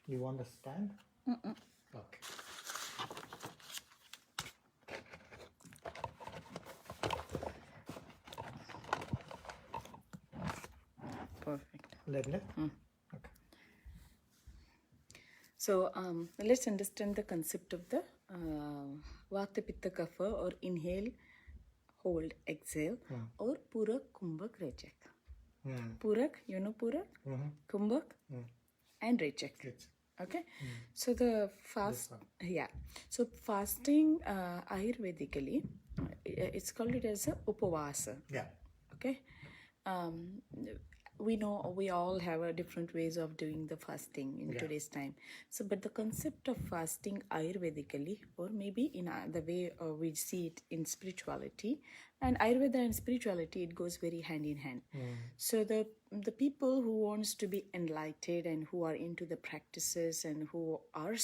You want to stand? Okay. Perfect. Let me. Okay. So let's understand the concept of the Vata Pitta Kapha, or inhale, hold, exhale, or Purak, Kumbhak, Rechak. Purak, you know Purak, Kumbhak, and Rechak. Okay, so the fast, so fasting Ayurvedically, it's called it as a Upavasa. Yeah. Okay, we know we all have a different ways of doing the fasting in today's time. So, but the concept of fasting Ayurvedically, or maybe in the way we see it in spirituality, and Ayurveda and spirituality, it goes very hand in hand. So the people who wants to be enlightened and who are into the practices and who are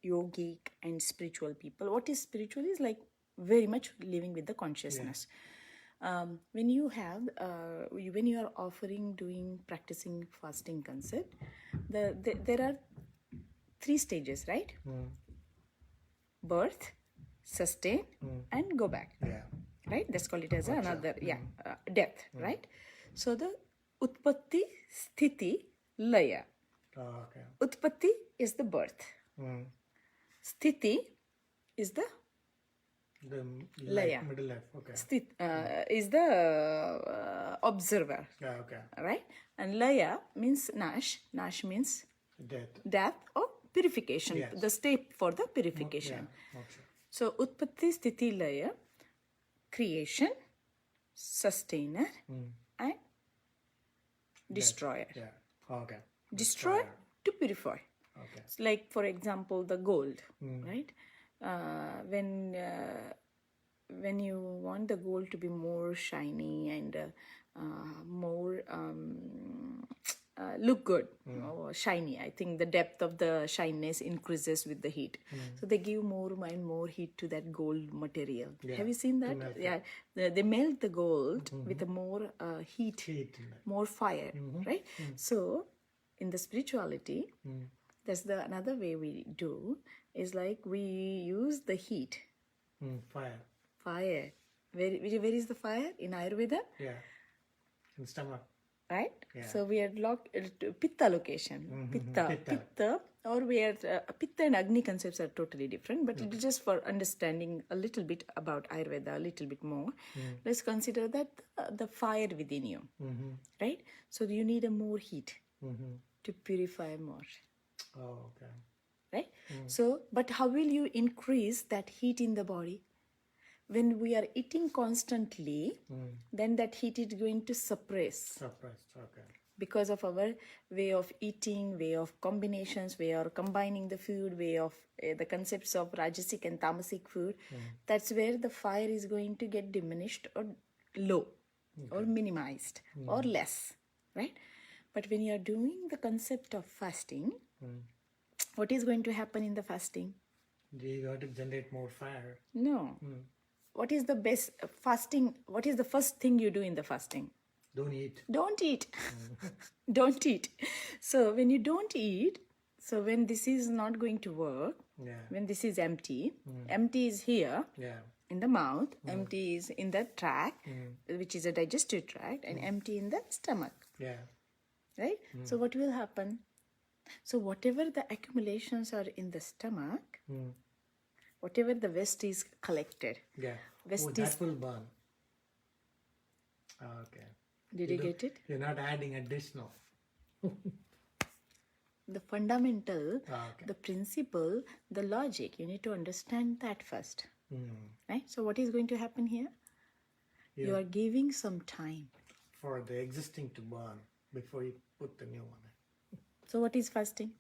yogic and spiritual people, what is spiritual is like very much living with the consciousness. When you have when you are offering practicing fasting concept, there are 3 stages, right? Birth, sustain, and go back. Right, that's called it as another death. Right, so the utpatti, sthiti, laya. Okay. Utpatti is the birth. Sthiti is the laya. Middle life. Okay. Is the observer. Yeah. Okay. Right, and laya means nash. Nash means death or purification. Yes. The step for the purification. Okay. So utpatti, sthiti, laya, creation, sustainer, and destroyer. Yeah. Okay. Destroy to purify. Okay. It's like, for example, the gold, right? When you want the gold to be more shiny and more look good or shiny, I think the depth of the shininess increases with the heat. So they give more and more heat to that gold material. Have you seen that? Yeah, they melt the gold with a more heat, more fire, right? So in the spirituality, that's the another way we do is like we use the heat. Fire. Where is the fire in Ayurveda? Yeah. In stomach. Right? Yeah. So we are locked Pitta location. Pitta, or we are Pitta and Agni concepts are totally different, but it is just for understanding a little bit about Ayurveda, a little bit more. Let's consider that the fire within you, right? So you need a more heat to purify more. Oh, okay. Right? So, but how will you increase that heat in the body? When we are eating constantly, then that heat is going to suppress. Okay. Because of our way of eating, way of combinations, way of combining the food, way of the concepts of Rajasic and Tamasic food, that's where the fire is going to get diminished or low or minimized or less, right? But when you are doing the concept of fasting, what is going to happen in the fasting? You got to generate more fire. No. What is the best fasting? What is the first thing you do in the fasting? Don't eat. Don't eat. Don't eat. So when you don't eat, so when this is not going to work, when this is empty, empty is here in the mouth, empty is in the tract, which is a digestive tract, and empty in the stomach. Yeah. Right? So what will happen? So whatever the accumulations are in the stomach, whatever the waste is collected, that will burn. Okay. Did you get it? You're not adding additional. The fundamental, the principle, the logic, you need to understand that first. Right? So what is going to happen here? You are giving some time for the existing to burn before you put the new one in. So what is fasting?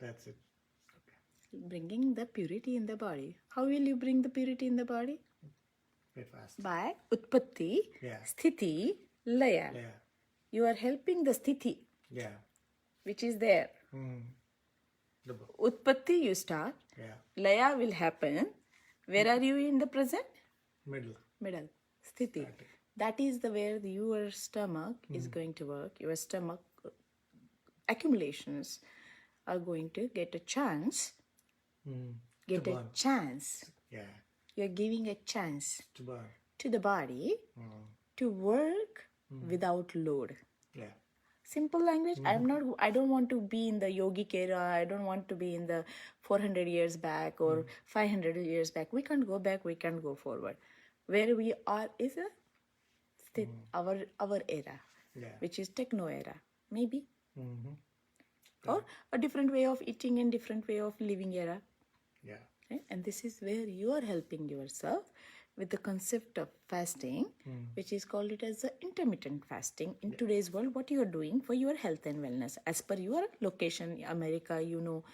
That's it. Okay. Bringing the purity in the body. How will you bring the purity in the body? Very fast. By utpatti, sthiti, laya. You are helping the sthiti, which is there. Utpatti you start. Laya will happen. Where are you in the present? Middle. Sthiti. That is the where your stomach is going to work. Your stomach accumulations are going to get a chance. Get To a burn. chance. Yeah. You're giving a chance To burn. to the body to work without load. Yeah. Simple language. I don't want to be in the yogic era. I don't want to be in the 400 years back or 500 years back. We can't go back. We can't go forward. Where we are is our era, which is techno era, maybe. Or a different way of eating and different way of living era. Yeah. Right? And this is where you are helping yourself with the concept of fasting, which is called it as the intermittent fasting. In today's world, what you are doing for your health and wellness, as per your location, America, you know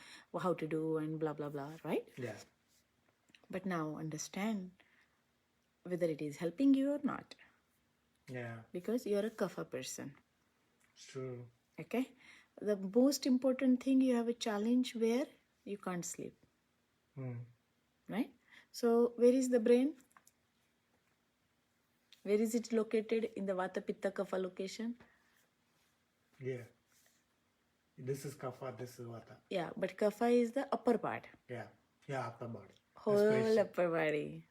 how to do and blah, blah, blah, right? Yeah. But now understand whether it is helping you or not. Yeah. Because you are a kapha person. It's true. Okay? The most important thing, you have a challenge where you can't sleep. Right? So, where is the brain? Where is it located? In the Vata Pitta Kapha location? Yeah. This is kapha, this is vata. Yeah, but Kapha is the upper part. Yeah. Yeah, upper body. Whole upper body.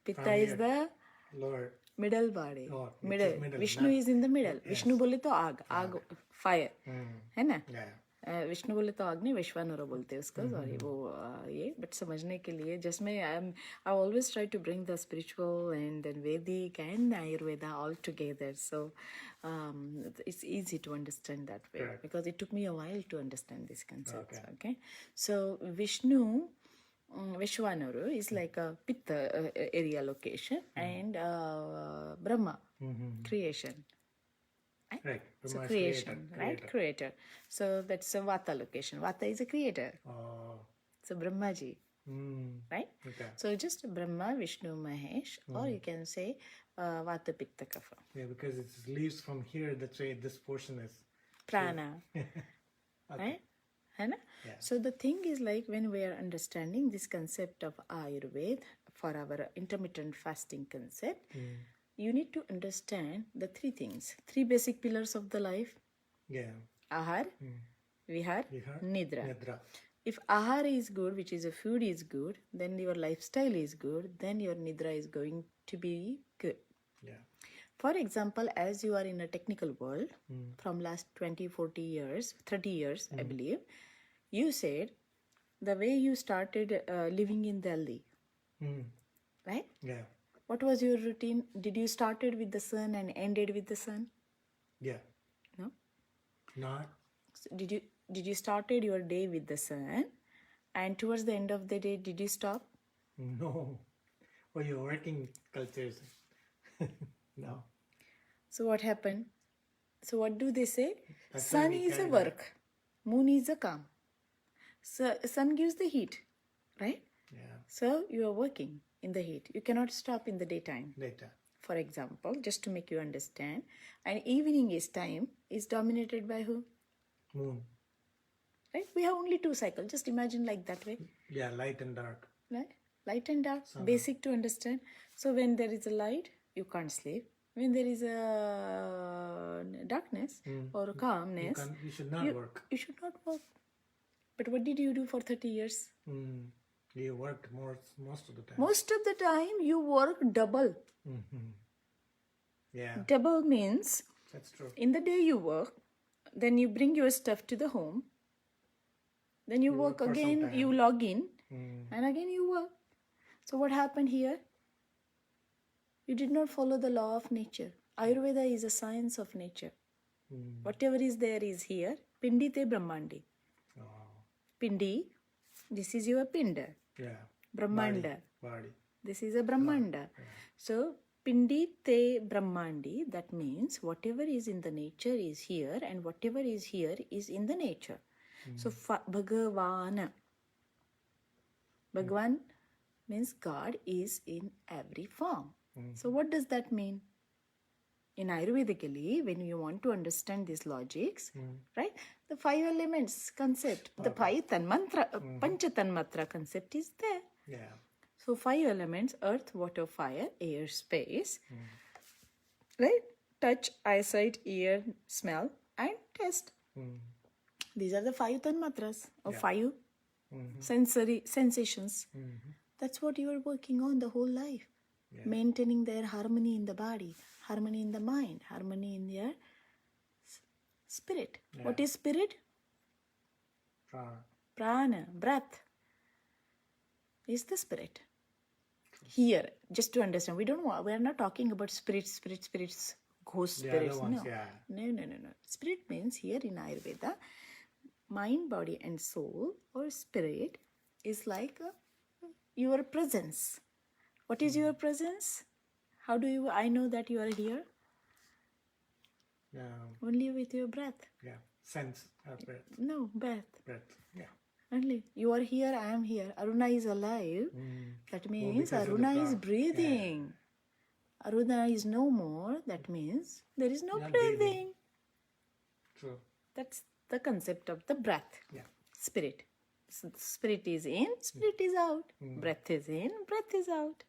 Pitta is the Lower. middle body. Oh, it middle. is middle, Vishnu is in the middle. Yes. Vishnu बोले तो आग, fire. है ना? Yeah. Vishnu बोले तो आग नहीं, वैश्वानर बोलते हैं उसको. सॉरी वो ये बट समझने के लिए just मैं I always try to bring the spiritual and then Vedic and Ayurveda all together, so it's easy to understand that way. Correct. Because it took me a while to understand these concepts. Okay, so Vishnu Vishwanaru is like a Pitta area location and Brahma creation. Right. So Brahma is creation, right? creator. Creator. So that's a Vata location. Vata is a creator. Oh. So Brahmaji, right? Okay. So just Brahma, Vishnu, Mahesh, or you can say Vata, Pitta, Kapha. Yeah, because it leaves from here, that's why this portion is. Prana, right? Hai na? Yeah. So the thing is like when we are understanding this concept of Ayurveda for our intermittent fasting concept, you need to understand the three things, three basic pillars of the life. Yeah. Ahar, Vihar, Vihar, Nidra. Nidra. If ahar is good, which is a food is good, then your lifestyle is good, then your Nidra is going to be good. Yeah. For example, as you are in a technical world, from last 20, 40 years, 30 years, I believe, you said the way you started living in Delhi, right? Yeah. What was your routine? Did you started with the sun and ended with the sun? Yeah. No. Not. So did you started your day with the sun, and towards the end of the day, did you stop? No. Oh, your working cultures. No. So what happened? So what do they say? That's why Sun we is a carry work, moon is a calm. So sun gives the heat, right? Yeah. So you are working in the heat. You cannot stop in the daytime. Later. For example, just to make you understand, and evening is time is dominated by who? Moon. Right? We have only 2 cycles. Just imagine like that way. Yeah, light and dark. Right? Light and dark. Basic to understand. So when there is a light, you can't sleep. When there is a darkness or calmness, You should not work. You should not work. But what did you do for 30 years? You worked most of the time. Most of the time, you work double. Yeah, Double means that's true. in the day you work, then you bring your stuff to the home, then you work work for some again, time. you log in, and again you work. So what happened here? You did not follow the law of nature. Ayurveda is a science of nature. Whatever is there is here. Pindi te Brahmandi. Oh, Pindi, this is your Pinda. yeah. Brahmanda. Body. This is a Brahmanda. So, Pindi te Brahmandi, that means whatever is in the nature is here and whatever is here is in the nature. So, Bhagavan. Bhagavan means God is in every form. So, what does that mean? In Ayurvedically, when you want to understand these logics, right? The 5 elements concept, the 5 tanmantra, pancha tanmatra concept is there. Yeah. So 5 elements: earth, water, fire, air, space, right? Touch, eyesight, ear, smell, and taste. These are the 5 tanmatras or Yeah. 5 sensory sensations. That's what you are working on the whole life. Yeah. Maintaining their harmony in the body, harmony in the mind, harmony in their spirit. Yeah. What is spirit? Prana. Prana, breath is the spirit. Here, just to understand, we are not talking about spirits, ghost The spirits. other ones, No. yeah. No. Spirit means here in Ayurveda, mind, body, and soul or spirit is like your presence. What is your presence? How do I know that you are here? Only with your breath. Yeah. Sense of breath. No, breath. Breath. Yeah. Only. You are here, I am here. Aruna is alive. That means because of the Aruna is prana. breathing. Aruna is no more. That means there is no Not breathing. breathing. True. That's the concept of the breath. Yeah. Spirit. Spirit is in, spirit is out. Breath is in, breath is out.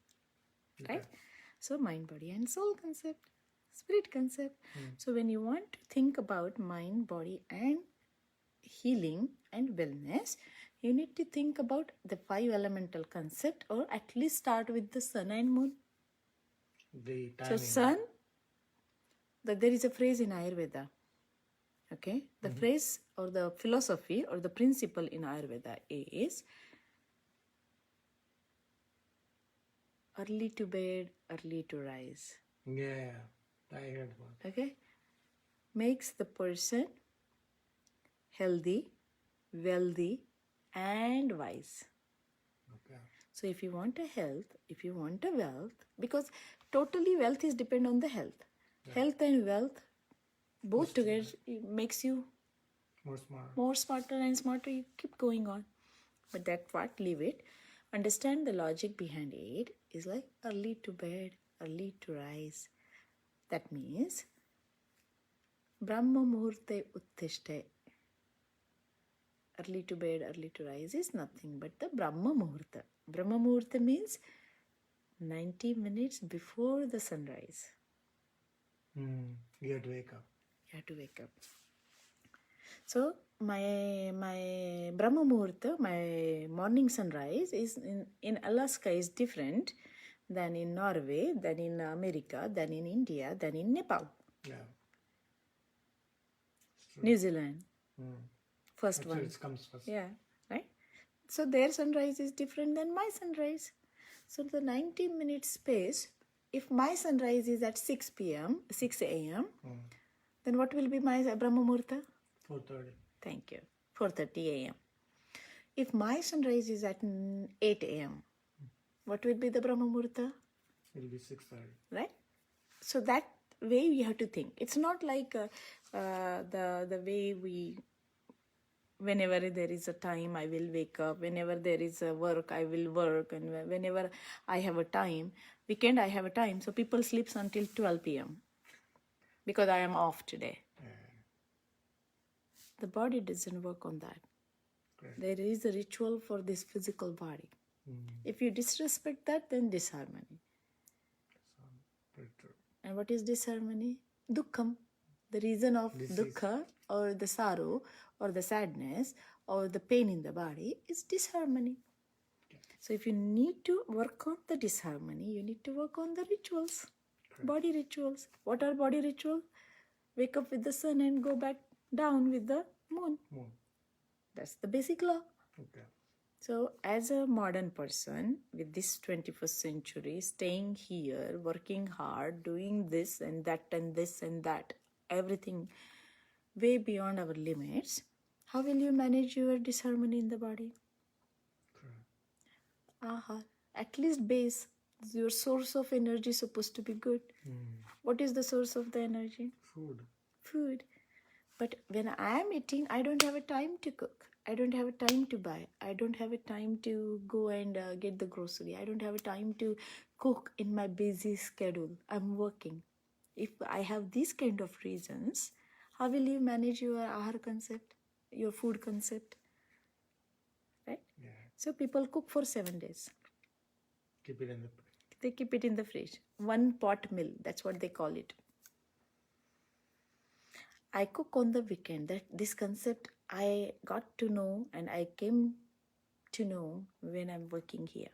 Right? So mind, body and soul concept. Spirit concept. So when you want to think about mind, body and healing and wellness, you need to think about the 5 elemental concept or at least start with the sun and moon. The timing. So sun, there is a phrase in Ayurveda. Okay, the phrase or the philosophy or the principle in Ayurveda is early to bed, early to rise. Yeah, I heard one. Okay, makes the person healthy, wealthy, and wise. Okay. So if you want a health, if you want a wealth, because totally wealth is depend on the health. Yeah. Health and wealth both together makes you more smarter and smarter. You keep going on. But that part, leave it. Understand the logic behind it is like early to bed, early to rise. That means Brahma Muhurte Uttishte. Early to bed, early to rise is nothing but the Brahma Muhurta. Brahma Muhurta means 90 minutes before the sunrise. You have to wake up. You have to wake up. So my Brahma Muhurta, my morning sunrise is in Alaska is different than in Norway, than in America, than in India, than in Nepal. Yeah. New Zealand. First Actually, one. it comes first. Yeah, right? So their sunrise is different than my sunrise. So the 90-minute space, if my sunrise is at 6 a.m., then what will be my Brahma Muhurta? 4:30. Thank you. 4:30 a.m. If my sunrise is at 8 a.m., what will be the Brahma Muhurta? It will be 6:30. Right? So that way you have to think. It's not like the way we... Whenever there is a time, I will wake up. Whenever there is a work, I will work. And whenever I have a time, weekend I have a time. So people sleeps until 12 p.m. because I am off today. The body doesn't work on that. Correct. There is a ritual for this physical body. If you disrespect that, then disharmony. Very true. And what is disharmony? Dukkham. The reason of dukkha or the sorrow or the sadness or the pain in the body is disharmony. Okay. So if you need to work on the disharmony, you need to work on the rituals. Correct. Body rituals. What are body rituals? Wake up with the sun and go back down with the moon. That's the basic law. Okay. So as a modern person with this 21st century, staying here, working hard, doing this and that and this and that, everything way beyond our limits, how will you manage your disharmony in the body? Correct. At least base. Your source of energy is supposed to be good. What is the source of the energy? Food. But when I am eating, I don't have a time to cook. I don't have a time to buy. I don't have a time to go and get the grocery. I don't have a time to cook in my busy schedule. I'm working. If I have these kind of reasons, how will you manage your ahar concept, your food concept? Right? Yeah. So people cook for 7 days. Keep it in the fridge. They keep it in the fridge. 1 pot meal, that's what they call it. I cook on the weekend. This concept I got to know and I came to know when I'm working here.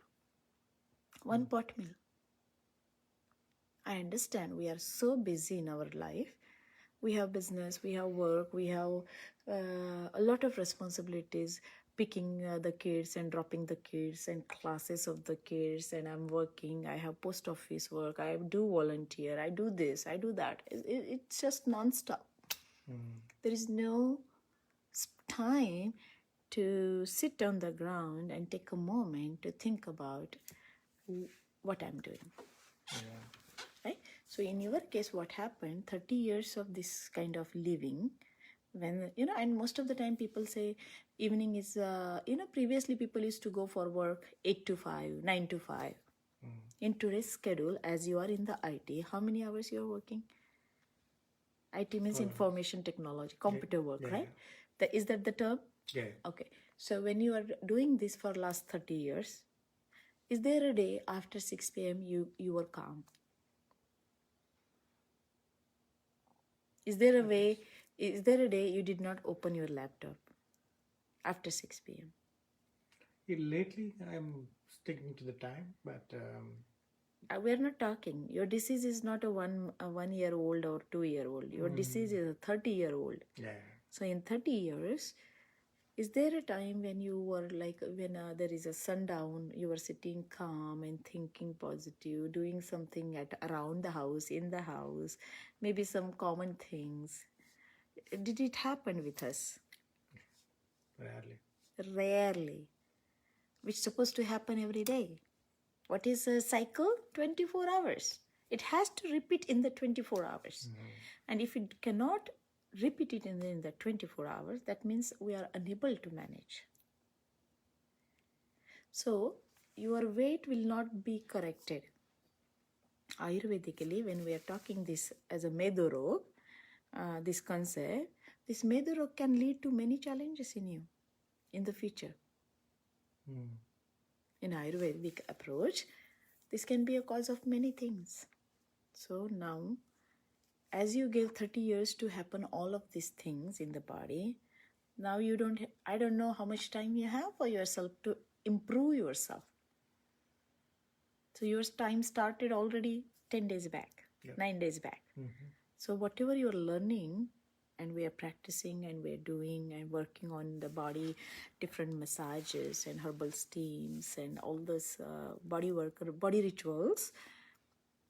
One pot meal. I understand we are so busy in our life. We have business, we have work, we have a lot of responsibilities, picking the kids and dropping the kids and classes of the kids, and I'm working, I have post office work, I do volunteer, I do this, I do that. It's just non-stop. There is no time to sit on the ground and take a moment to think about what I'm doing. Right? So in your case, what happened, 30 years of this kind of living, when, and most of the time people say evening is, previously people used to go for work 8 to 5, 9 to 5. In today's schedule, as you are in the IT, how many hours you are working? IT means information technology, computer work, right? Is that the term? Yeah. Okay. So when you are doing this for last 30 years, is there a day after 6 p.m. you were calm? Is there a day you did not open your laptop after 6 p.m.? Lately, I'm sticking to the time, but We're not talking. Your disease is not a 1-year-old or 2-year-old. Your disease is a 30-year-old. yeah. So in 30 years, is there a time when you were like, when there is a sundown, you were sitting calm and thinking positive, doing something around the house, in the house, maybe some common things? Did it happen with us? Rarely. Rarely. Which is supposed to happen every day. What is a cycle? 24 hours. It has to repeat in the 24 hours. And if it cannot repeat it in the 24 hours, that means we are unable to manage. So your weight will not be corrected. Ayurvedically, when we are talking this as a Medorog, this concept, this Medorog can lead to many challenges in you in the future. In Ayurvedic approach, this can be a cause of many things. So now, as you give 30 years to happen all of these things in the body, now I don't know how much time you have for yourself to improve yourself. So your time started already 10 days back, 9 days back. So whatever you're learning, and we are practicing and we're doing and working on the body, different massages and herbal steams and all those body work, body rituals,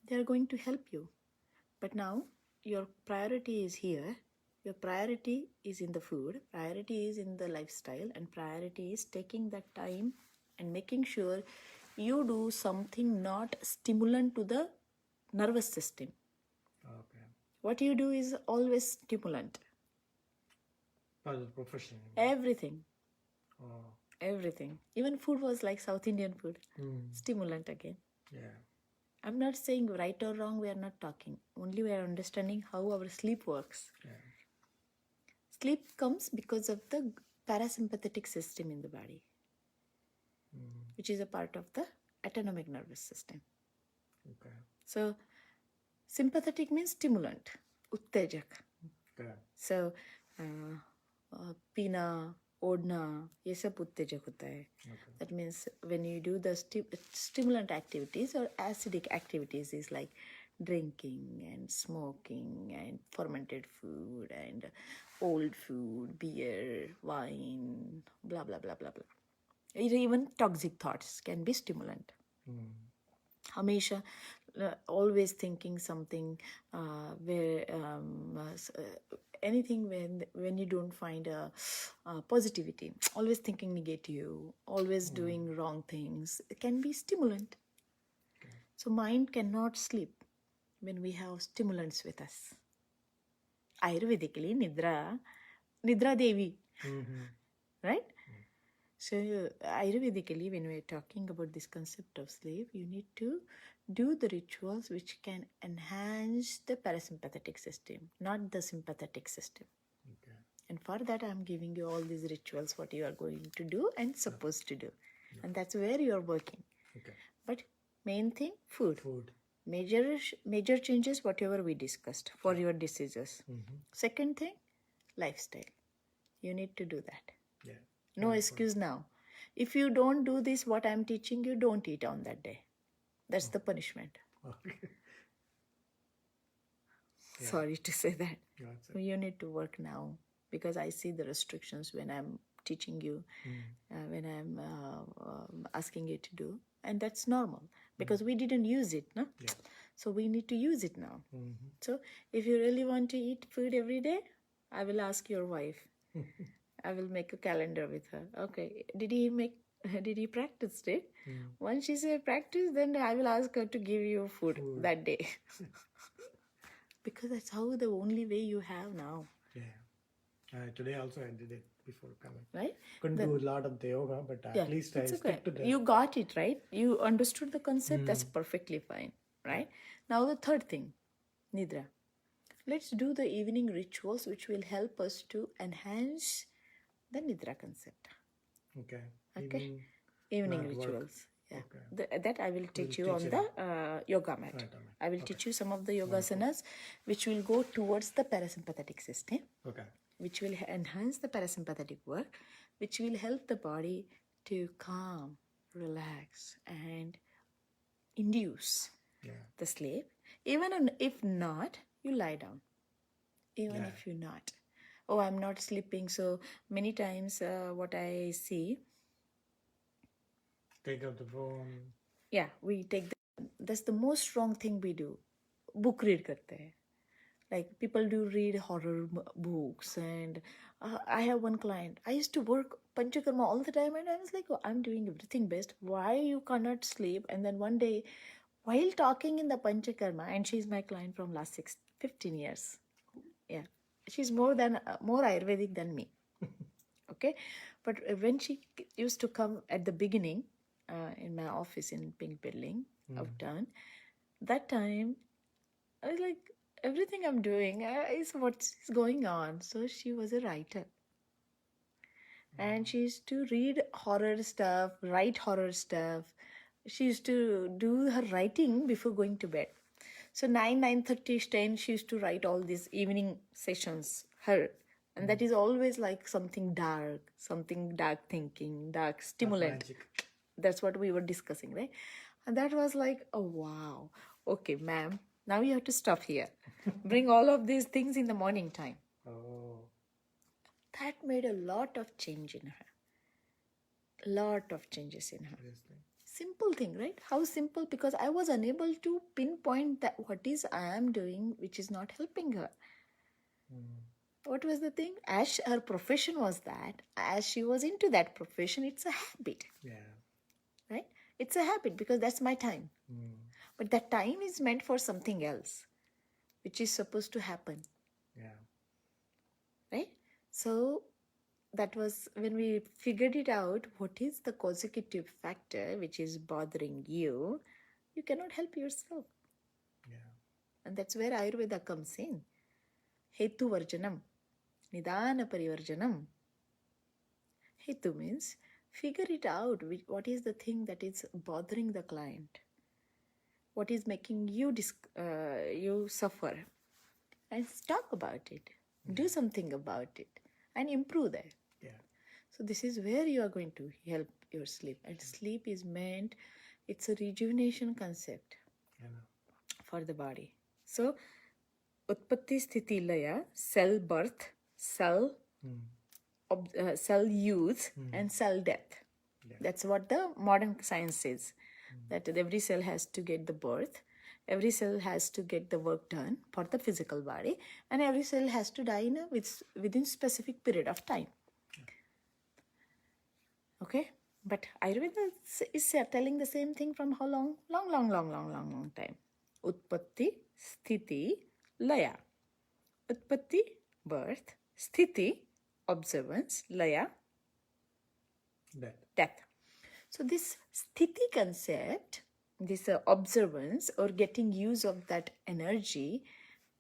they are going to help you. But now your priority is here. Your priority is in the food, priority is in the lifestyle, and priority is taking that time and making sure you do something not stimulant to the nervous system. Okay. What you do is always stimulant. Professional. Everything. Oh. Everything. Even food was like South Indian food. Stimulant again. Yeah. I'm not saying right or wrong, we are not talking. Only we are understanding how our sleep works. Yeah. Sleep comes because of the parasympathetic system in the body, which is a part of the autonomic nervous system. Okay. So, sympathetic means stimulant, uttejak. Okay. So, पीना, ओढ़ना, ये सब उत्तेजक होता है. That means when you do the stimulant activities or acidic activities is like drinking and smoking and fermented food and old food, beer, wine, blah, blah, blah, blah, blah. Even toxic thoughts can be stimulant. Hamisha, always thinking something where anything when you don't find a positivity, always thinking negative, always doing wrong things, it can be stimulant. Okay. So mind cannot sleep when we have stimulants with us. Ayurvedically, Nidra Devi, right? So Ayurvedically, when we are talking about this concept of sleep, you need to do the rituals which can enhance the parasympathetic system, not the sympathetic system. Okay. And for that, I am giving you all these rituals, what you are going to do and supposed to do. Yeah. And that's where you are working. Okay. But main thing, food. Major changes, whatever we discussed for your diseases. Second thing, lifestyle. You need to do that. Yeah. No excuse now. If you don't do this, what I'm teaching you, don't eat on that day. That's the punishment. Okay. Yeah. Sorry to say that. That's it. You need to work now, because I see the restrictions when I'm teaching you, when I'm asking you to do. And that's normal, because we didn't use it, no? Yeah. So we need to use it now. Mm-hmm. So if you really want to eat food every day, I will ask your wife. I will make a calendar with her. Okay, did he practice it? Once she said practice, then I will ask her to give you food. That day. Because that's how the only way you have now. Yeah. Today also I did it before coming. Right? Couldn't do a lot of the yoga, but at least I stick to that. You got it, right? You understood the concept. That's perfectly fine, right? Now the third thing, Nidra. Let's do the evening rituals which will help us to enhance the Nidra concept. Okay. Evening not work. rituals. Yeah. Okay. That I will teach you on the yoga mat. Right, I will teach you some of the yogasanas which will go towards the parasympathetic system. Okay. Which will enhance the parasympathetic work, which will help the body to calm, relax, and induce the sleep. Even if not, you lie down. Even if you're not. Oh, I'm not sleeping. So many times what I see. Take out the phone. Yeah, we take that's the most wrong thing we do. Book read karte hai. Like people do read horror books, and I have one client. I used to work Panchakarma all the time, and I was like, oh, I'm doing everything best. Why you cannot sleep? And then one day, while talking in the Panchakarma, and she's my client from last 15 years. Yeah, she's more Ayurvedic than me. Okay, but when she used to come at the beginning in my office in Pink Building, Uptown, that time I was like, everything I'm doing is what's going on. So she was a writer. And she used to read horror stuff, write horror stuff. She used to do her writing before going to bed. So 9:30, 10, she used to write all these evening sessions, her. And that is always like something dark thinking, dark stimulant. That's what we were discussing, right? And that was like, oh, wow. Okay, ma'am, now you have to stop here. Bring all of these things in the morning time. Oh. That made a lot of change in her. A lot of changes in her. Simple thing, right? How simple? Because I was unable to pinpoint that what is I am doing which is not helping her. What was the thing? As her profession was that, as she was into that profession, it's a habit. Yeah. Right? It's a habit because that's my time. But that time is meant for something else, which is supposed to happen. Yeah. Right? So that was when we figured it out, what is the consecutive factor which is bothering you, you cannot help yourself. Yeah. And that's where Ayurveda comes in. Hetu varjanam, nidana parivarjanam. Hetu means figure it out. What is the thing that is bothering the client? What is making you you suffer? And talk about it. Do something about it. And improve that. Yeah. So this is where you are going to help your sleep. And sleep is meant, it's a rejuvenation concept for the body. So, Utpatti Sthiti Laya, cell birth, cell use, and cell death. Yeah. That's what the modern science says. That every cell has to get the birth, every cell has to get the work done for the physical body, and every cell has to die within specific period of time. Okay? But Ayurveda is telling the same thing from how long? Long time. Utpatti, Sthiti, Laya. Utpatti, birth. Sthiti, observance. Laya, death. So this Sthiti concept, this observance or getting use of that energy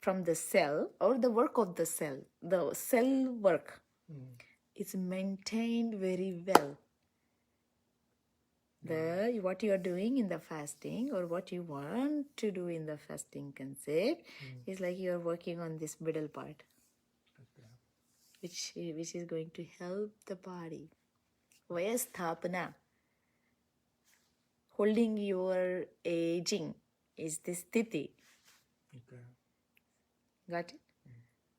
from the cell or the work of the cell work is maintained very well. What you are doing in the fasting or what you want to do in the fasting concept is like you are working on this middle part. which is going to help the body. Vayasthapana, holding your aging, is this sthiti. Okay. Got it?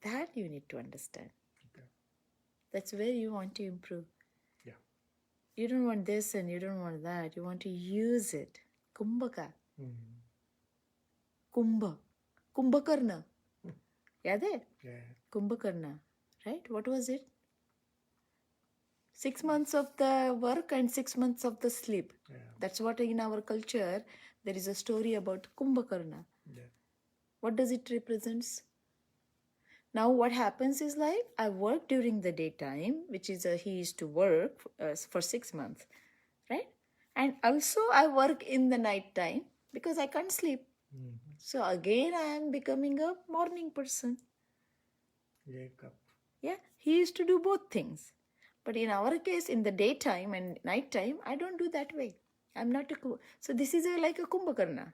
That you need to understand. Okay. That's where you want to improve. Yeah. You don't want this and you don't want that. You want to use it. Kumbhaka. Kumbha. Kumbhakarna. Yade? Yeah. Kumbhakarna. Right? What was it? 6 months of the work and 6 months of the sleep. Yeah. That's what in our culture, there is a story about Kumbhakarna. Yeah. What does it represents? Now what happens is like, I work during the daytime, which is he used to work for 6 months, right? And also I work in the night time because I can't sleep. So again I am becoming a morning person. Wake up. Yeah, he used to do both things. But in our case, in the daytime and nighttime, I don't do that way. I'm not a... So this is like a Kumbhakarna.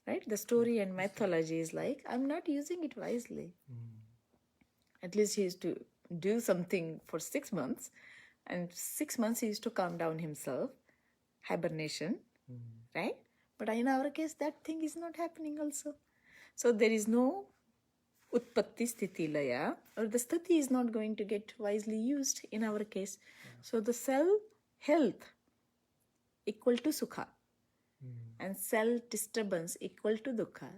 Right? The story and mythology is like, I'm not using it wisely. At least he used to do something for 6 months. And 6 months he used to calm down himself. Hibernation. Right? But in our case, that thing is not happening also. So there is no Utpatti Sthiti Laya, or the Sthiti is not going to get wisely used in our case. So the cell health equal to Sukha and cell disturbance equal to Dukkha.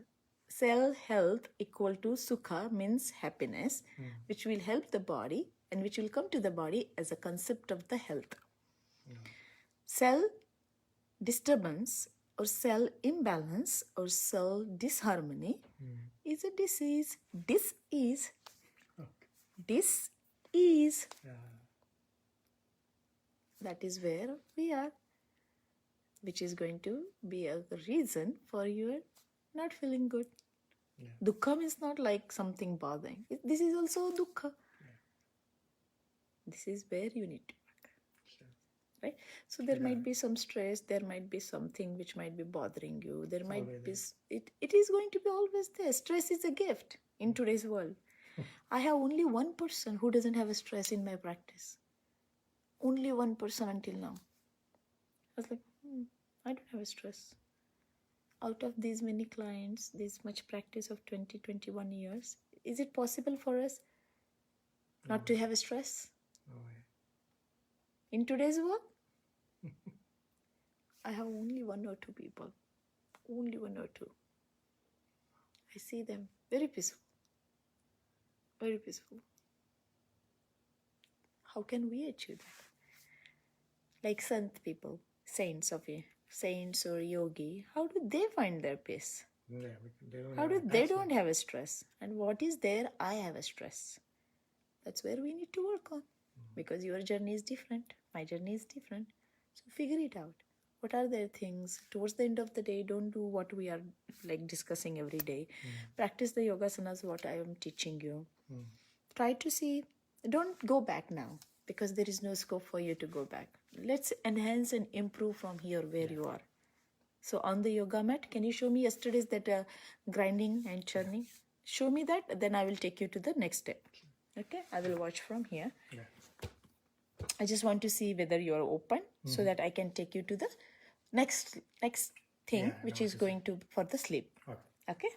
Cell health equal to Sukha means happiness, which will help the body and which will come to the body as a concept of the health. Cell disturbance or cell imbalance or cell disharmony is a disease. Dis-ease. Dis-ease. That is where we are, which is going to be a reason for your not feeling good. Dukkha is not like something bothering. This is also dukkha. This is where you need to work. Right? So there might be some stress, there might be something which might be bothering you. There might be, it is going to be always there. Stress is a gift in today's world. I have only one person who doesn't have a stress in my practice. Only one person until now. I was like, I don't have a stress. Out of these many clients, this much practice of 20, 21 years, is it possible for us not to have a stress? No way. In today's world? I have only 1 or 2 people. Only 1 or 2. I see them very peaceful. Very peaceful. How can we achieve that? Like Sant people, saints or yogi, how do they find their peace? Yeah, They don't have a stress. And what is there? I have a stress. That's where we need to work on. Because your journey is different. My journey is different. So figure it out. What are their things? Towards the end of the day, don't do what we are like discussing every day. Practice the yogasanas, what I am teaching you. Try to see, don't go back now because there is no scope for you to go back. Let's enhance and improve from here where you are. So on the yoga mat, can you show me yesterday's that grinding and churning? Show me that, then I will take you to the next step. Okay, I will watch from here. I just want to see whether you are open so that I can take you to the next thing, which is going to for the sleep. Okay?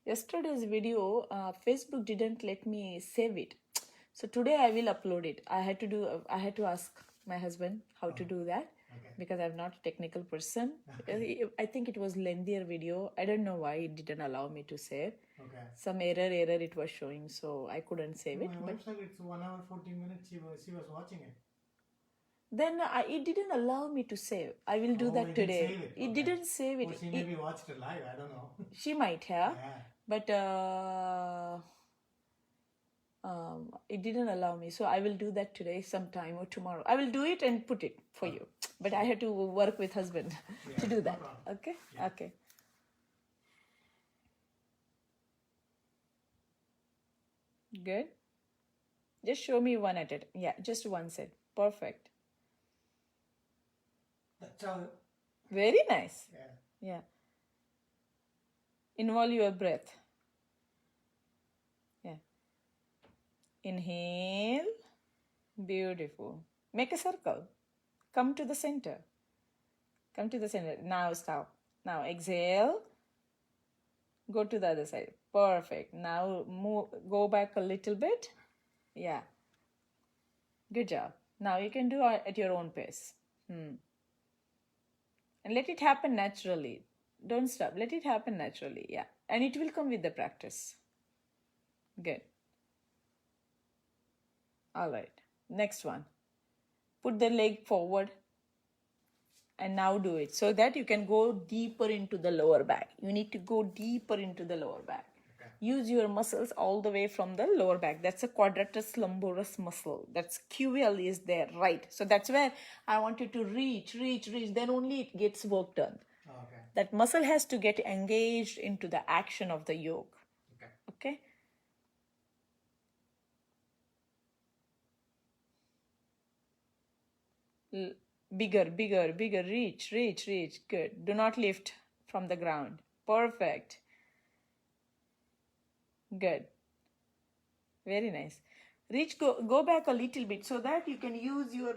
Yesterday's video, Facebook didn't let me save it. So today I will upload it. I had to ask my husband how to do that because I'm not a technical person. I think it was lengthier video. I don't know why it didn't allow me to save. Some error it was showing, so I couldn't save it. My website, it's 1 hour 14 minutes. She was watching it. Then it didn't allow me to save. I will do that it didn't today. save it. It Okay. didn't save it. Or she maybe watched it live. I don't know. She might have, Yeah. but it didn't allow me. So I will do that today sometime or tomorrow. I will do it and put it for you. But I had to work with husband to do that. problem. Okay? Yeah. Okay. Good. Just show me one at it. Yeah, just one set. Perfect. That's all. Very nice. Yeah. Yeah. Involve your breath. Yeah. Inhale. Beautiful. Make a circle. Come to the center. Come to the center. Now stop. Now exhale. Go to the other side. Perfect. Now move. Go back a little bit. Yeah. Good job. Now you can do it at your own pace. And let it happen naturally. Don't stop. Let it happen naturally. Yeah. And it will come with the practice. Good. All right. Next one. Put the leg forward. And now do it so that you can go deeper into the lower back. You need to go deeper into the lower back. Okay. Use your muscles all the way from the lower back. That's a quadratus lumboris muscle. That's QL is there, right? So that's where I want you to reach. Then only it gets work done. Okay. That muscle has to get engaged into the action of the yoga. Okay? Bigger, reach. Good. Do not lift from the ground. Perfect. Good. Very nice. Reach, go back a little bit so that you can use your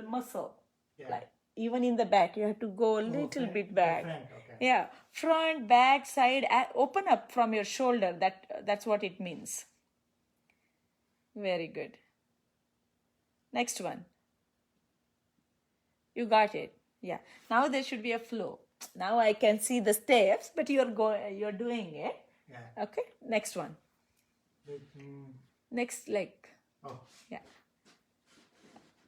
muscle. Yeah. Like even in the back, you have to go a little bit back. Front, okay. Yeah, front, back, side. Open up from your shoulder. That's what it means. Very good. Next one. You got it. Yeah. Now there should be a flow. Now I can see the steps, but you're doing it. Yeah. Okay. Next one. Next leg. Oh. Yeah.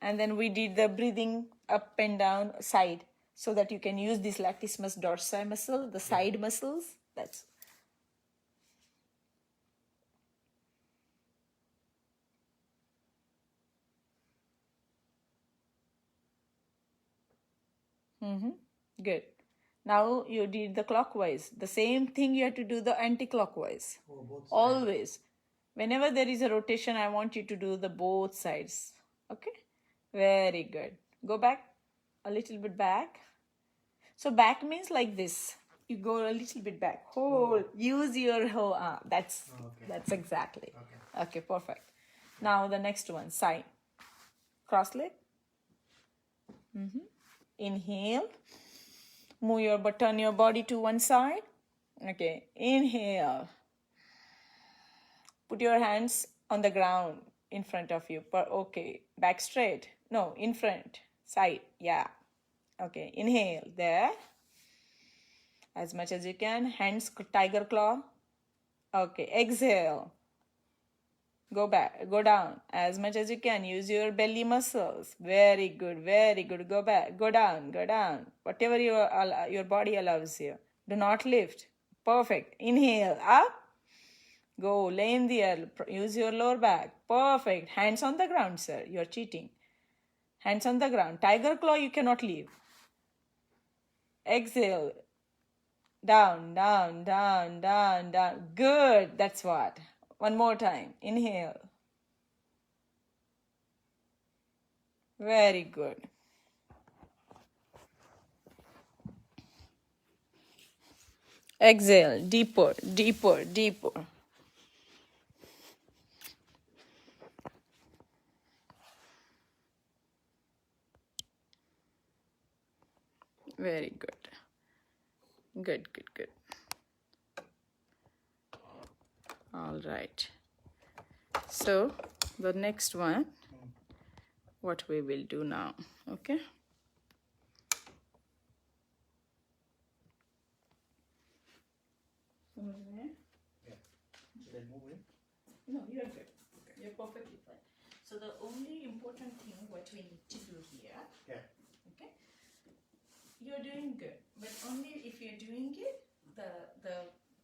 And then we did the breathing up and down side so that you can use this latissimus dorsi muscle, the side muscles. That's. Good. Now you did the clockwise. The same thing you have to do the anti-clockwise. Oh, both sides. Always. Whenever there is a rotation, I want you to do the both sides. Okay? Very good. Go back a little bit back. So back means like this. You go a little bit back. Hold. Use your whole arm. That's exactly. Okay, perfect. Now the next one. Side. Cross leg. Inhale. Move your butt, turn your body to one side. Okay. Inhale. Put your hands on the ground in front of you. Okay. Back straight. No, in front. Side. Yeah. Okay. Inhale. There. As much as you can. Hands tiger claw. Okay. Exhale. Go back. Go down. As much as you can. Use your belly muscles. Very good. Go back. Go down. Whatever your body allows you. Do not lift. Perfect. Inhale. Up. Go. Lay in the air. Use your lower back. Perfect. Hands on the ground, sir. You're cheating. Hands on the ground. Tiger claw you cannot leave. Exhale. Down. Good. That's what. One more time. Inhale. Very good. Exhale. Deeper. Very good. Good. All right. So the next one, what we will do now, okay? Yeah. Should I move in? No, you're good. Okay. You're perfectly fine. So the only important thing what we need to do here, Yeah. okay, you're doing good, but only if you're doing it, the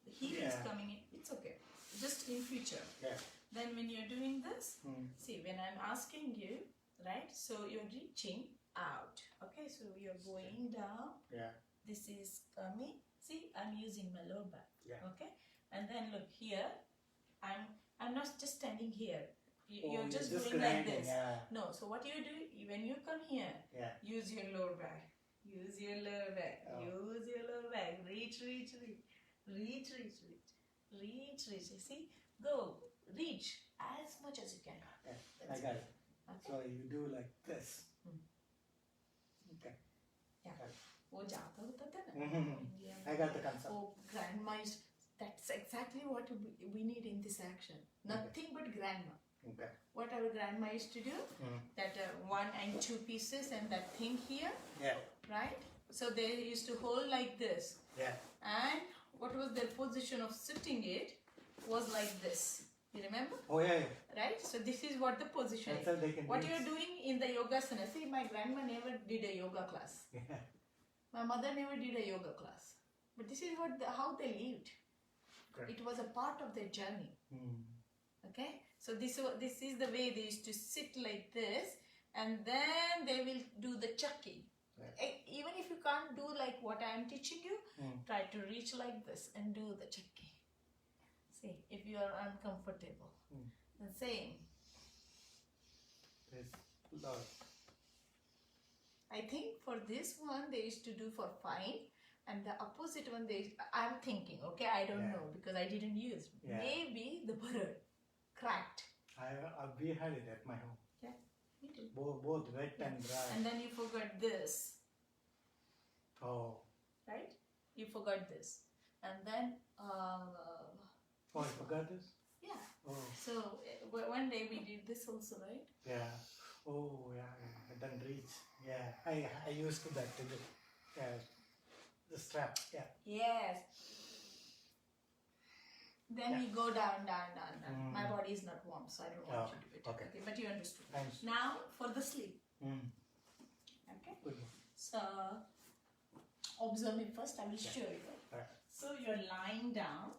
heat is coming in, it's okay, just in future. Yeah. Then when you're doing this, see, when I'm asking you, right, so you're reaching out, okay, so you're going down, Yeah. this is coming, see, I'm using my lower back, Yeah. okay, and then look here, I'm not just standing here, you're just going like this. Yeah. No, so what you do, when you come here, use your lower back, use your lower back, use your lower back, reach, reach, reach, reach, reach, reach, reach, reach, see, go, reach as much as you can. Yeah. I got it. Okay. So you do like this. Okay. Yeah. Got it. वो जाता होता था ना. I got the concept. Oh, grandma is, that's exactly what we need in this action. Nothing but grandma. Okay. What our grandma used to do, that 1 and 2 pieces and that thing here, Yeah. right? So they used to hold like this. Yeah. And what was their position of sitting it was like this. You remember? Oh yeah. Right? So this is what the position That's is. how they can What reach. you're doing in the yogasana. See, my grandma never did a yoga class. Yeah. My mother never did a yoga class. But this is what how they lived. Correct. It was a part of their journey. Okay? So this is the way they used to sit like this, and then they will do the chucking. Right. Even if you can't do like what I am teaching you, try to reach like this and do the chucking. See, if you are uncomfortable. And same. There's a lot. I think for this one they used to do for fine, and the opposite one I'm thinking, okay, I don't know because I didn't use. Yeah. Maybe the bird cracked. We had it at my home. Yeah, me too. Both wet and dry. And then you forgot this, Oh. right? You forgot this, and then Oh, I forgot this? yeah. Oh. So one day we did this also, right? Yeah. Oh, yeah. I didn't reach. Yeah. I used to that to do. Yeah. The strap. Yeah. Yes. Then you go down, down, down, down. My body is not warm, so I don't want you to do it. Okay. But you understood. Thanks. Now for the sleep. Okay. Good. So observe me first. I will show you. Right. So you're lying down.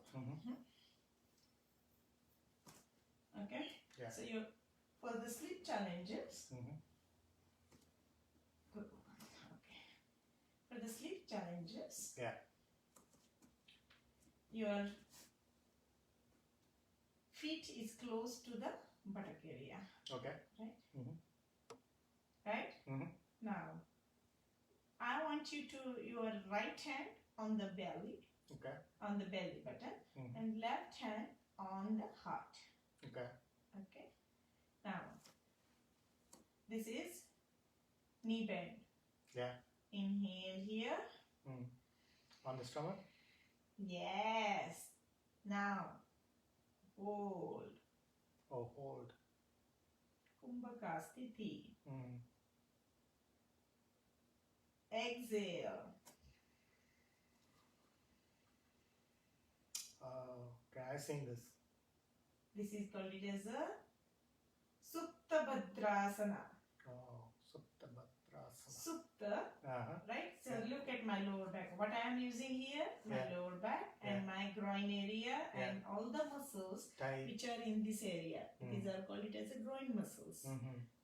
Okay. Yeah. So you for the sleep challenges. Good. Okay. For the sleep challenges. Yeah. Your feet is close to the buttock area. Okay. Right? Now, I want you to your right hand on the belly, Okay. on the belly button, and left hand on the heart. Okay. Okay. Now, this is knee bend. Yeah. Inhale here. On the stomach? Yes. Now, hold. Oh, hold. Kumbhaka Sthiti. Exhale. Okay, I've seen this. This is called it as a Supta Bhadrasana. Oh, Supta Bhadrasana. Supta, right? So look at my lower back. What I am using here, my lower back and my groin area and all the muscles which are in this area. These are called it as a groin muscles.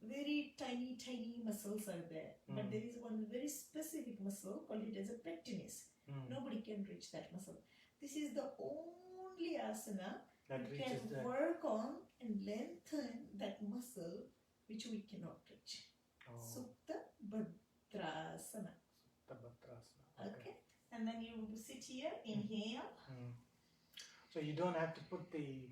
Very tiny, tiny muscles are there. But there is one very specific muscle called it as a pectinis. Nobody can reach that muscle. This is the only asana that you reaches can there. work on and lengthen that muscle which we cannot reach. Oh. Supta Bhadrasana. Supta Bhadrasana. Okay. And then you sit here, inhale. So you don't have to put the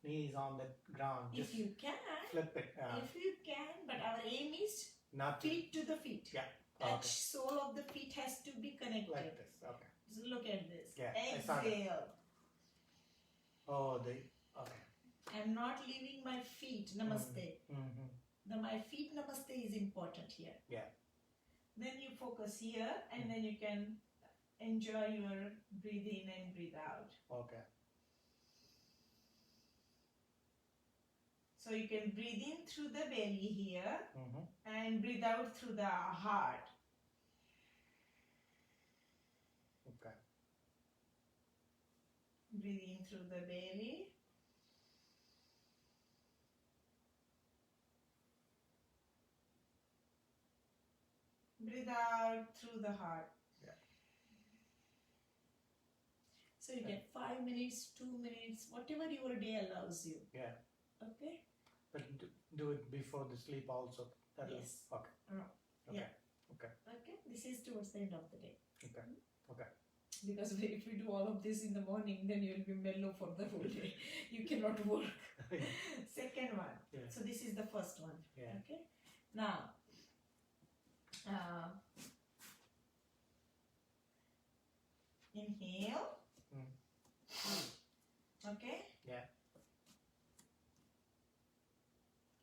knees on the ground. If Just you can. flip it. If you can, but our aim is Not to, feet to the feet. Yeah. That sole of the feet has to be connected. Like this. Okay. So look at this. Yeah, I saw that. Exhale. Oh, okay. I'm not leaving my feet. Namaste. My feet namaste is important here. Yeah. Then you focus here and then you can enjoy your breathe in and breathe out. Okay. So you can breathe in through the belly here Mm-hmm. and breathe out through the heart. Okay. Breathe in through the belly. Breathe out through the heart. Yeah. So you get 5 minutes, 2 minutes, whatever your day allows you. Yeah. Okay? But do it before the sleep also. Yes. Okay. Yeah. Okay. Okay? This is towards the end of the day. Okay. Okay. Because if we do all of this in the morning, then you will be mellow for the whole day. You cannot work. Second one. Yeah. So this is the first one. Yeah. Okay? Now, inhale. Okay? Yeah.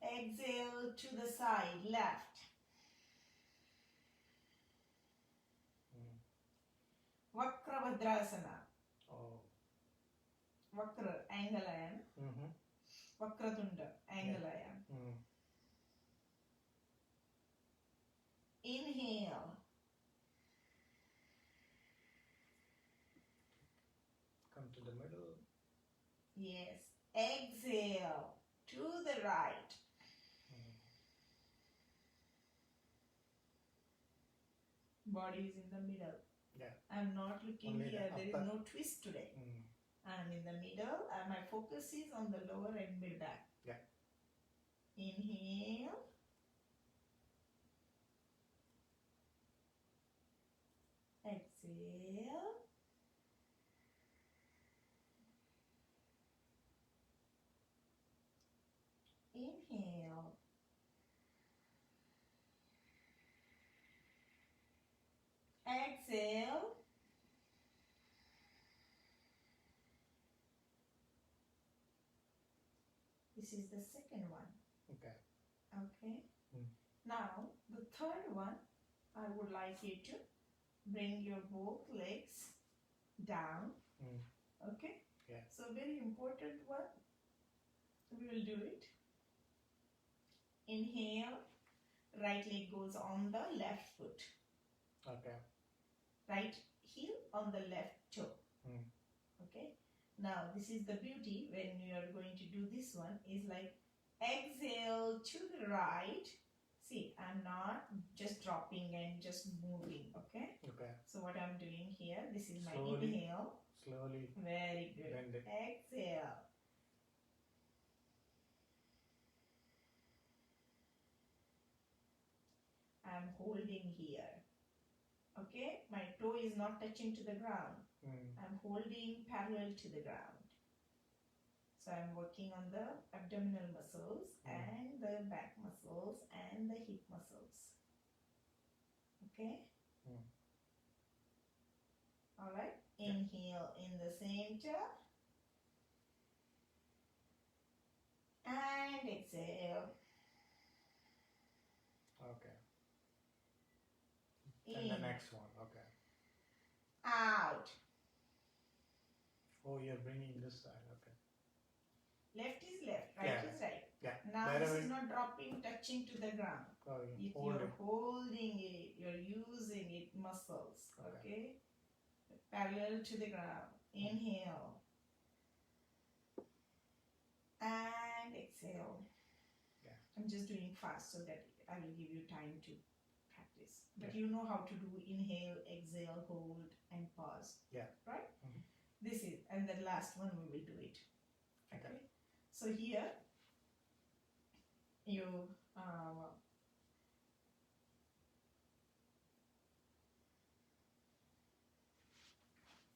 Exhale to the side, left. Vakrabhadrasana. Oh. Vakra, angle I am. Mm-hmm. Vakratunda, angle I am. Mm. Inhale. Come to the middle. Yes. Exhale to the right. Body is in the middle. Yeah. I'm not looking Only here. the There is upper. no twist today. I'm in the middle and my focus is on the lower and mid back. Yeah. Inhale. Exhale. Inhale. Exhale. This is the second one. Okay. Okay. Now, the third one, I would like you to bring your both legs down. Okay. Yeah. So very important one. We will do it. Inhale. Right leg goes on the left foot. Okay. Right heel on the left toe. Okay. Now this is the beauty when you are going to do this one is like exhale to the right. See, I'm not just dropping and just moving. Okay. Okay. So what I'm doing here, this is my Slowly. inhale. Slowly. Very good. Bend it. Exhale. I'm holding here. Okay, my toe is not touching to the ground. I'm holding parallel to the ground. So I'm working on the abdominal muscles and the back muscles and the hip muscles. Okay? Alright, inhale in the center. And exhale. Okay. In. And the next one. Okay. Out. Oh, you're bringing this side. Okay. Left is left, right is right. Yeah. Now Wherever this is not dropping, touching to the ground. Oh, If hold you're it. holding it, you're using it muscles. Okay. Parallel to the ground. Inhale. And exhale. Yeah. I'm just doing fast so that I will give you time to practice. But you know how to do inhale, exhale, hold, and pause. Yeah. Right? This is, and the last one we will do it. Okay. So here, you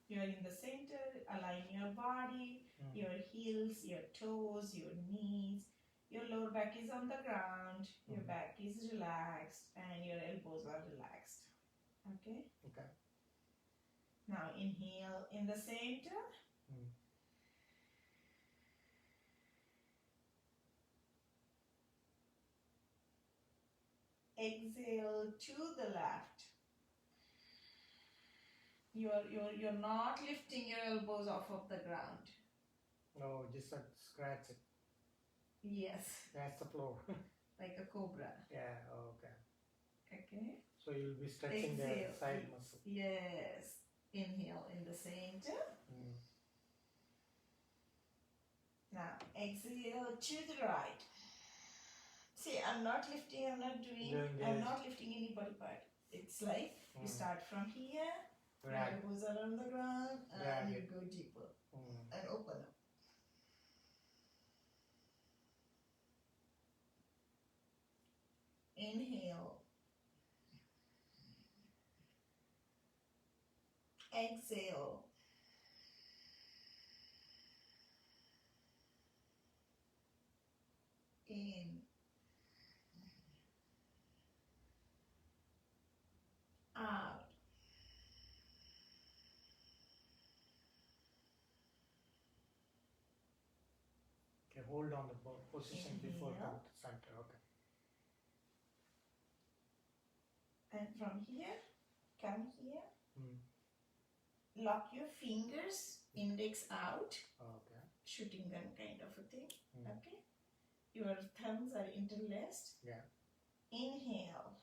you are in the center, align your body, your heels, your toes, your knees, your lower back is on the ground, your back is relaxed, and your elbows are relaxed. Okay? Okay. Now inhale in the center. Exhale to the left. You're not lifting your elbows off of the ground. No, just scratch it. Yes. That's the floor. Like a cobra. Yeah, okay. Okay. So you'll be stretching the Exhale. side muscle. Yes. Inhale in the center. Now exhale to the right. See, I'm not lifting, I'm not lifting any body part. It's like you start from here, your elbows are on the ground, and you go deeper and open up. Inhale. Exhale. In. Out. Okay, hold on the position before Inhale. come to center. Okay. And from here, come here. Lock your fingers, index out. Okay. Shooting gun kind of a thing. Okay. Your thumbs are interlaced. Yeah. Inhale.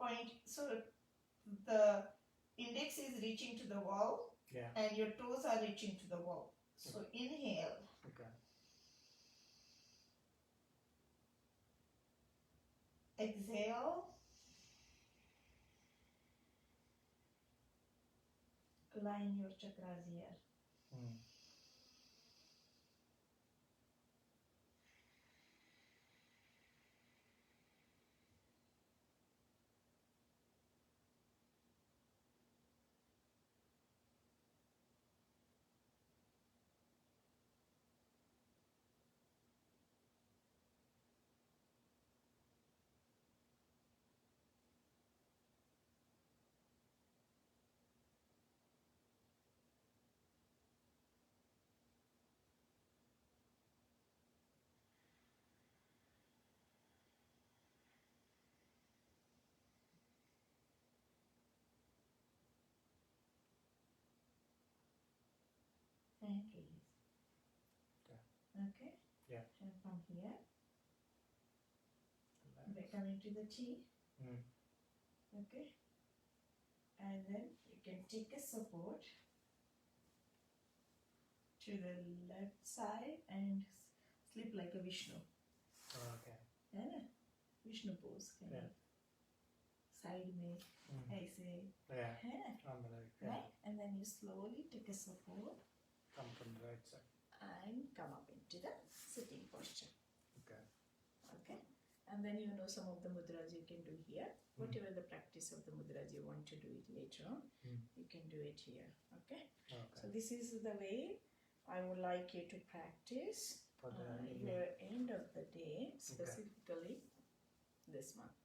Point. So the index is reaching to the wall. Yeah. And your toes are reaching to the wall. So inhale. Okay. Exhale. Line your chakras here. And release. Okay? Yeah. And from here, we're coming to the T. Okay? And then you can take a support to the left side and sleep like a Vishnu. Okay. Yeah? Vishnu pose. Kind of. Side में ऐसे. Yeah. Yeah. On the right. Right? And then you slowly take a support. Come from the right side. And come up into the sitting posture. Okay. Okay. And then you know some of the mudras you can do here. Whatever the practice of the mudras you want to do it later on, you can do it here. Okay. So this is the way I would like you to practice for the your end of the day, specifically this month.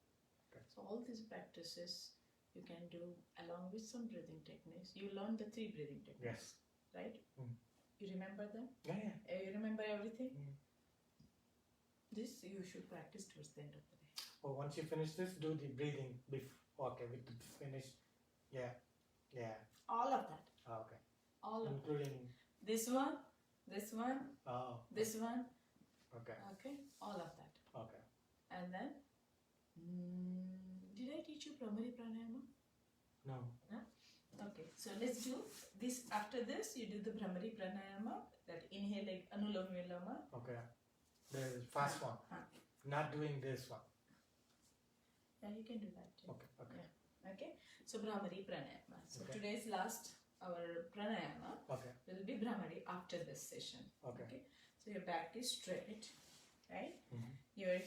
Okay. So all these practices you can do along with some breathing techniques. You learn the 3 breathing techniques, right? You remember them? Yeah. You remember everything? This you should practice towards the end of the day. Oh, once you finish this, do the breathing before. Okay, with the finish. Yeah. All of that. Okay. All of including this one, this one, this one. Okay. Okay, all of that. Okay. And then, did I teach you Pramari Pranayama? No. Huh? Okay, so let's do this. After this, you do the Pramari Pranayama, that inhale like Anuloma Viloma. Okay. The fast one. Not doing this one. Yeah, you can do that too. Okay. Yeah. Okay. So Brahmari Pranayama. So today's last, our Pranayama will be Brahmari after this session. Okay. So your back is straight, right? Your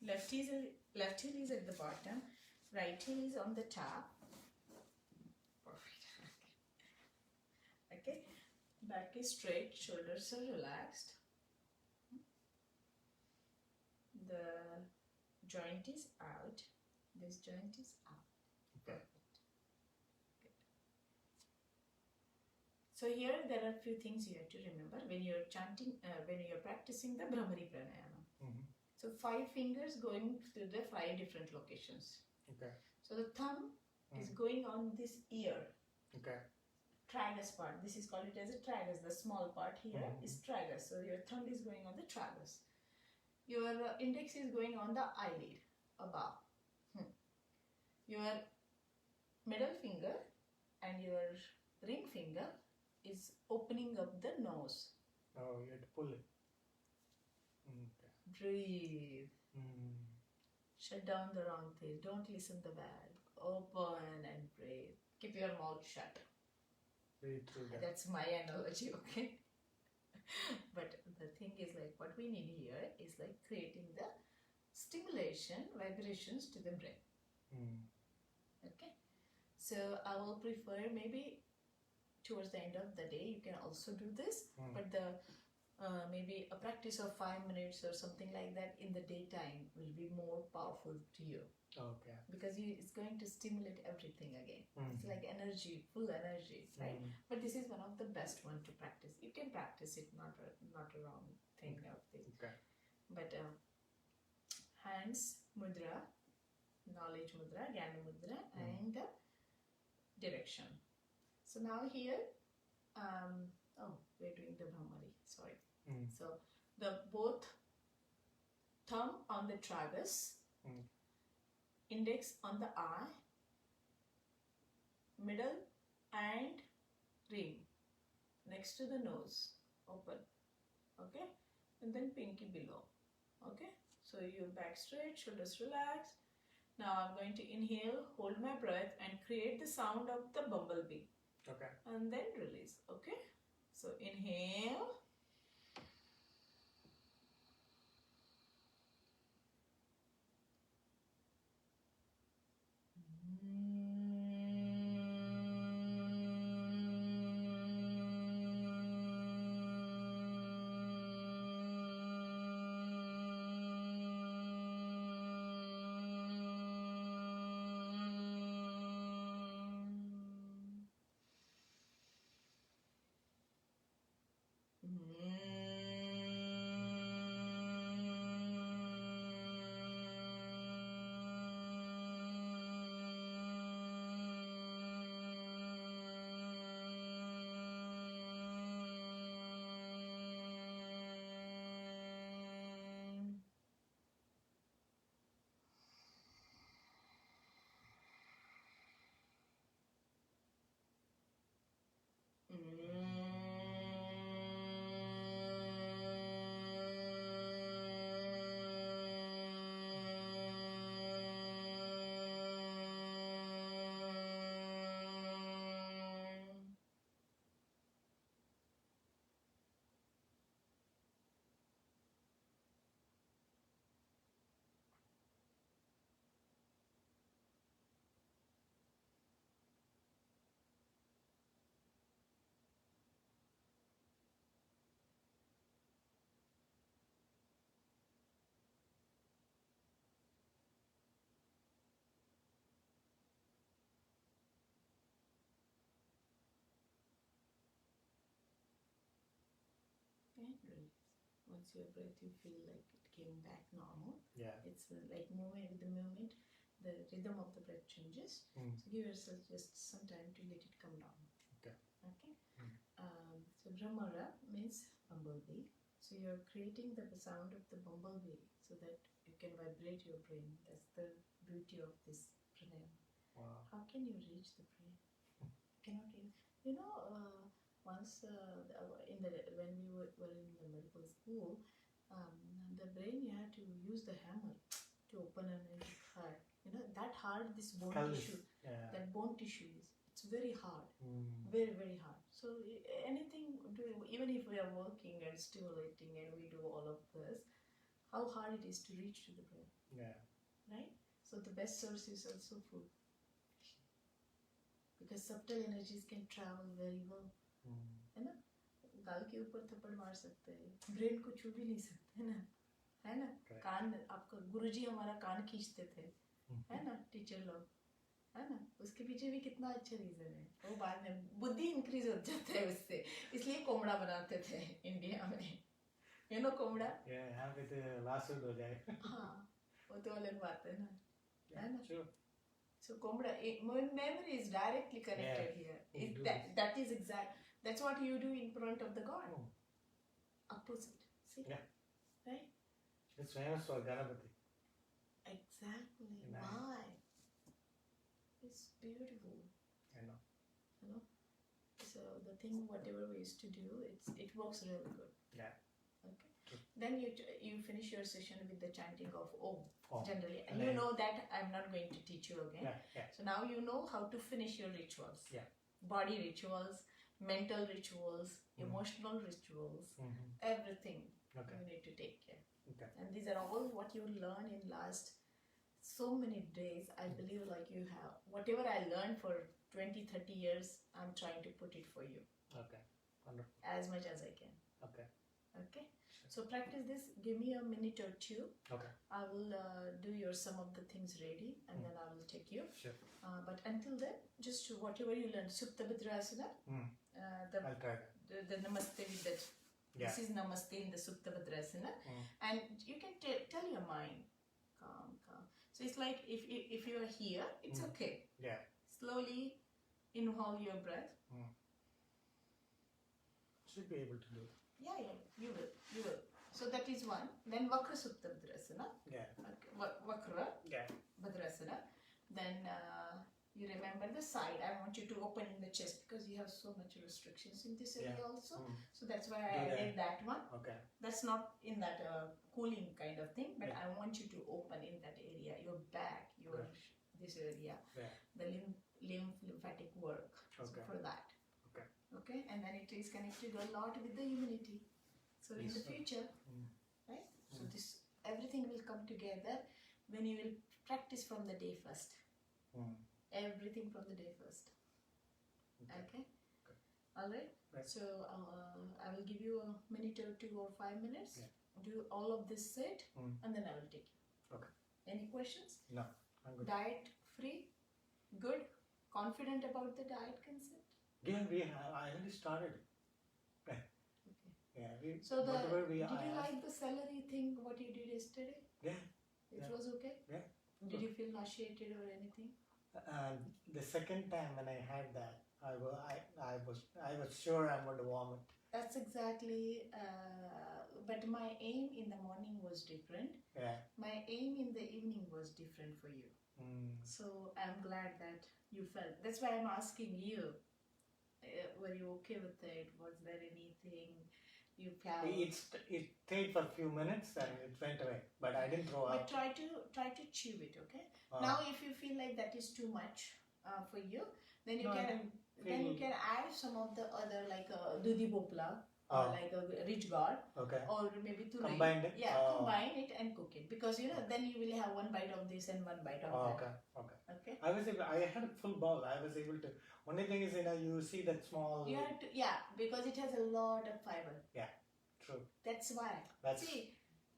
left heel is at the bottom, right heel is on the top. Perfect. Okay. Back is straight, shoulders are relaxed. The joint is out. This joint is out. Perfect. Good. So here there are a few things you have to remember when you're chanting, when you're practicing the Brahmari Pranayama. So 5 fingers going to the 5 different locations. Okay. So the thumb is going on this ear. Okay. tragus part. This is called it as a tragus. The small part here is tragus. So your thumb is going on the tragus. Your index is going on the eyelid above. Your middle finger and your ring finger is opening up the nose. Oh, you have to pull it. Okay. Breathe. Shut down the wrong thing. Don't listen to bad. Open and breathe. Keep your mouth shut. Breathe through that. That's my analogy, okay? But the thing is, like, what we need here is like creating the stimulation, vibrations to the brain. Okay? So I will prefer maybe towards the end of the day you can also do this, but the maybe a practice of 5 minutes or something like that in the daytime will be more powerful to you. Okay. Because it's going to stimulate everything again. It's like energy, full energy, right? But this is one of the best one to practice. You can practice it, not a wrong thing of this. Okay. But hands mudra, knowledge mudra, jnana mudra, and direction. So now here, we're doing the Brahmari, sorry. So the both thumb on the tragus, index on the eye, middle and ring next to the nose, open, okay, and then pinky below, okay. So your back straight, shoulders relaxed. Now I'm going to inhale, hold my breath and create the sound of the bumblebee. Okay. And then release, okay. So inhale. And release. Once your breath, you feel like it came back normal. Yeah. It's like movement with the movement, the rhythm of the breath changes. So give yourself just some time to let it come down. Okay. Okay. So Brahmara means bumblebee. So you're creating the sound of the bumblebee so that you can vibrate your brain. That's the beauty of this pranayama. Wow. How can you reach the brain? Cannot even. You know, once when we were in the medical school, the brain, you had to use the hammer to open an heart. You know that hard this bone tissue. Yeah. That bone tissue is. It's very hard. Very, very hard. So anything, even if we are working and stimulating and we do all of this, how hard it is to reach to the brain. Yeah. Right? So the best source is also food. Because subtle energies can travel very well. है ना? गाल के ऊपर थप्पड़ मार सकते हैं, brain को छू भी नहीं सकते, है ना? कान, आपका गुरुजी हमारा कान खींचते थे, है ना? टीचर लोग, है ना? उसके पीछे भी कितना अच्छा रीजन है. वो बाद में बुद्धि इंक्रीज हो जाता है उससे, इसलिए कोमड़ा बनाते थे इंडिया में. You know कोमड़ा? Yeah, यहाँ पे तो लास्ट हो जाए. हाँ, वो तो अलग बात है ना, है ना? Sure. So memory is directly connected here. That is exact. That's what you do in front of the god. Opposite. See? Yeah. Right? It's famous for Ganapati. Exactly. Nice. Why? It's beautiful. I know. You know? So the thing, whatever we used to do, it works really good. Yeah. Okay. Then you finish your session with the chanting of Om. Om. Generally, and you know that I'm not going to teach you again. Yeah. So now you know how to finish your rituals. Yeah. Body rituals, mental rituals, emotional rituals, everything you need to take care. Okay. And these are all what you learn in last so many days. I believe like you have whatever I learned for 20-30 years, I'm trying to put it for you. Okay. Wonderful. As much as I can. Okay. Okay. So practice this. Give me a minute or two. Okay. I will do some of the things ready, and then I will take you. Sure. But until then, just whatever you learn, Supta Bhadrasana. I'll try that. The Namaste with that. Yeah. This is Namaste in the Supta Bhadrasana, and you can tell your mind, calm. So it's like if you are here, it's okay. Yeah. Slowly inhale your breath. Should be able to do it. Yeah, you will. So that is one. Then Vakra Supta Bhadrasana. Yeah. Okay. Vakra Yeah. Bhadrasana. Then you remember the side. I want you to open in the chest because you have so much restrictions in this area also. So that's why I added that one. Okay. That's not in that cooling kind of thing, but I want you to open in that area, your back, this area, the lymphatic work. So for that. Okay, and then it is connected a lot with the immunity. So in the future, right? So this everything will come together when you will practice from the day first. Everything from the day first. Okay. All right. So I will give you a minute or 2 or 5 minutes. Do all of this set, and then I will take you. Okay. Any questions? No, I'm good. Diet free, good, confident about the diet concept. Yeah, I already started. Okay. Yeah. So did you like the celery thing? What you did yesterday? Yeah. It was okay. Yeah. Did you feel nauseated or anything? The second time when I had that, I was sure I'm going to vomit. That's exactly. But my aim in the morning was different. Yeah. My aim in the evening was different for you. So I'm glad that you felt. That's why I'm asking you. Were you okay with it? Was there anything you felt? It stayed for a few minutes and it went away, but I didn't throw up. But try to chew it, okay? Now, if you feel like that is too much for you, then you can add some of the other like dudhi bopla or like a rich gourd, or maybe turi. Combine it. Combine it and cook it because then you will have one bite of this and one bite of that. Okay. I had a full bowl. I was able to. Only thing is, you see that small. You have to, because it has a lot of fiber. Yeah, true. That's why.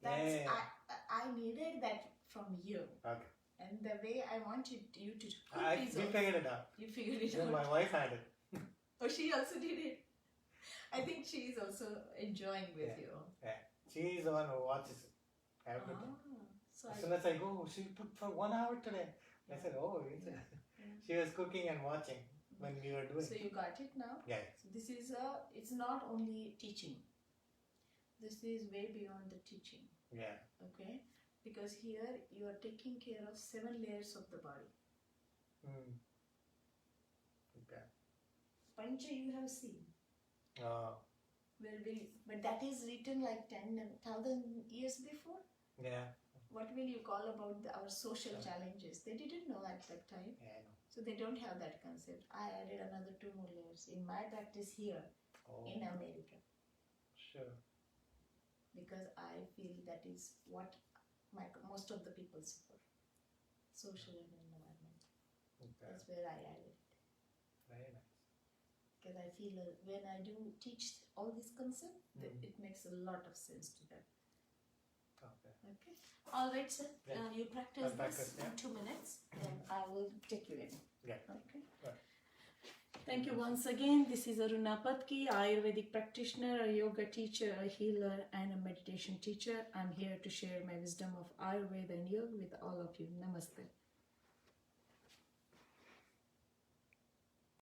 I needed that from you. Okay. And the way I wanted you to cook we figured it out. You figured it out. My wife had it. Oh, she also did it. I think she is also enjoying with you. Yeah, she is the one who watches it. Everything. So as soon as I go, she took for 1 hour today. I said, she was cooking and watching when we were doing. So you got it now? Yeah. So this is it's not only teaching. This is way beyond the teaching. Yeah. Okay? Because here you are taking care of 7 layers of the body. Okay. Pancha you have seen. Oh. But that is written like 10,000 years before. Yeah. What will you call about our social challenges? They didn't know at that time. Yeah, I know. So they don't have that concept. I added another 2 more layers in my practice here in America. Sure. Because I feel that is what most of the people suffer. Social and environment. Okay. That's where I added it. Very nice. Because I feel when I do teach all these concepts, it makes a lot of sense to them. Okay. All right, sir. Yeah. You practice this in 2 minutes, then I will take you in. Yeah. Okay. Right. Thank you once again. This is Aruna Patki, Ayurvedic practitioner, a yoga teacher, a healer, and a meditation teacher. I'm here to share my wisdom of Ayurveda and yoga with all of you. Namaste.